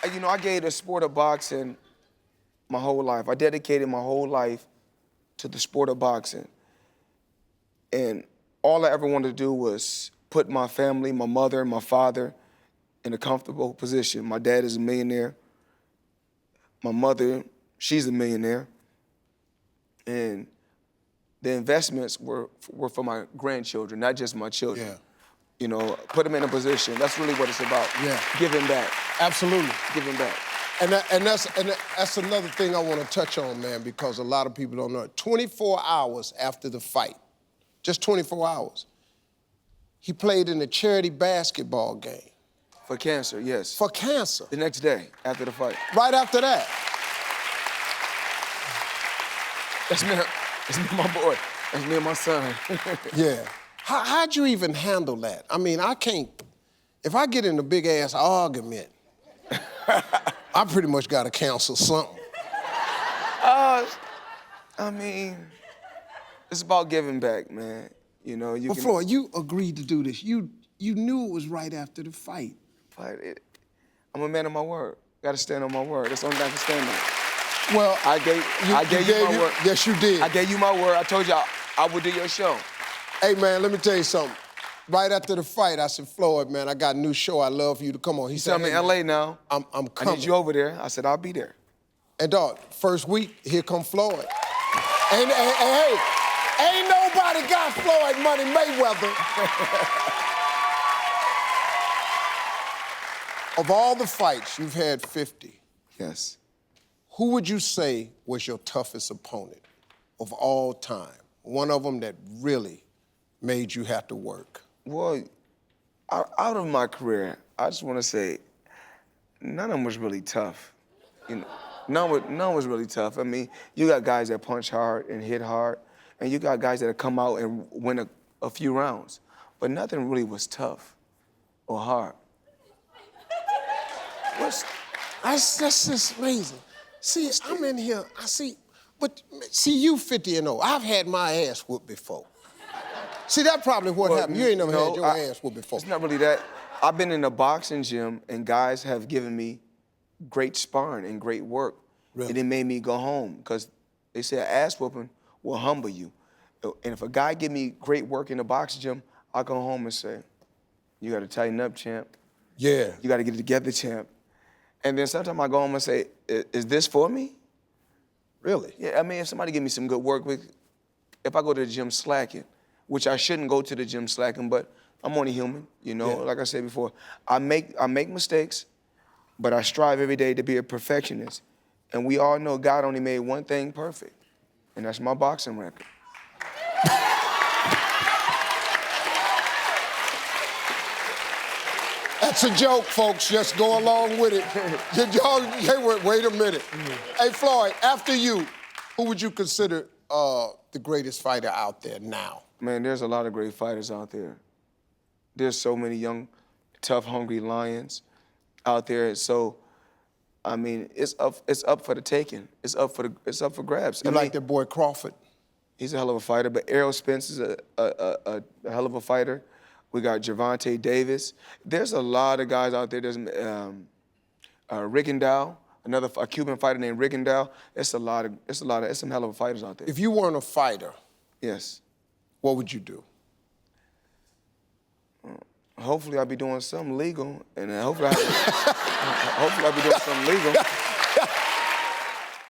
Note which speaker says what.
Speaker 1: I gave the sport of boxing my whole life. I dedicated my whole life to the sport of boxing. And all I ever wanted to do was put my family, my mother, my father, in a comfortable position. My dad is a millionaire. My mother, she's a millionaire. And the investments were for my grandchildren, not just my children.
Speaker 2: Yeah.
Speaker 1: Put them in a position. That's really what it's about.
Speaker 2: Yeah.
Speaker 1: Giving back.
Speaker 2: Absolutely.
Speaker 1: Giving back.
Speaker 2: And that's another thing I want to touch on, man, because a lot of people don't know it. 24 hours after the fight, just 24 hours, he played in a charity basketball game.
Speaker 1: For cancer, yes.
Speaker 2: For cancer.
Speaker 1: The next day, after the fight.
Speaker 2: Right after that.
Speaker 1: That's me and my boy. That's me and my son.
Speaker 2: Yeah. How'd you even handle that? I mean, I can't, if I get in a big ass argument, I pretty much gotta cancel something.
Speaker 1: I mean, it's about giving back, man.
Speaker 2: But Floyd, you agreed to do this. You knew it was right after the fight.
Speaker 1: I'm a man of my word. Gotta stand on my word. That's the only thing I can stand on.
Speaker 2: Well,
Speaker 1: I gave you my word.
Speaker 2: Yes, you did.
Speaker 1: I gave you my word. I told you I would do your show.
Speaker 2: Hey, man, let me tell you something. Right after the fight, I said, Floyd, man, I got a new show. I'd love for you to come on. He said,
Speaker 1: I'm in L.A. now.
Speaker 2: I'm coming.
Speaker 1: I need you over there. I said, I'll be there.
Speaker 2: And dog, first week, here come Floyd. And hey, ain't nobody got Floyd Money Mayweather. Of all the fights, you've had 50.
Speaker 1: Yes.
Speaker 2: Who would you say was your toughest opponent of all time? One of them that really made you have to work.
Speaker 1: Well, out of my career, I just want to say, none of them was really tough. None was really tough. I mean, you got guys that punch hard and hit hard, and you got guys that come out and win a few rounds, but nothing really was tough or hard.
Speaker 2: That's just amazing. See, I'm in here, but you 50 and 0. I've had my ass whooped before. See, that probably what happened. You ain't never had your ass whooped before.
Speaker 1: It's not really that. I've been in a boxing gym, and guys have given me great sparring and great work.
Speaker 2: Really?
Speaker 1: And it made me go home, because they say an ass whooping will humble you. And if a guy give me great work in the boxing gym, I'll go home and say, you got to tighten up, champ.
Speaker 2: Yeah.
Speaker 1: You got to get it together, champ. And then sometimes I go home and say, is this for me?
Speaker 2: Really?
Speaker 1: Yeah, I mean, if somebody give me some good work, if I go to the gym slacking, which I shouldn't go to the gym slacking, but I'm only human,
Speaker 2: Yeah.
Speaker 1: Like I said before. I make mistakes, but I strive every day to be a perfectionist. And we all know God only made one thing perfect, and that's my boxing record.
Speaker 2: That's a joke, folks. Just go along with it. Wait a minute. Hey, Floyd, after you, who would you consider the greatest fighter out there now?
Speaker 1: Man, there's a lot of great fighters out there. There's so many young, tough, hungry lions out there. So, I mean, it's up for the taking. It's up for grabs.
Speaker 2: You like that boy Crawford?
Speaker 1: He's a hell of a fighter, but Errol Spence is a hell of a fighter. We got Gervonta Davis. There's a lot of guys out there. There's Rigondeaux, a Cuban fighter named Rigondeaux. It's some hell of a fighters out there.
Speaker 2: If you weren't a fighter,
Speaker 1: yes,
Speaker 2: what would you do?
Speaker 1: Hopefully I'll be doing something legal, and hopefully I'll be doing something legal.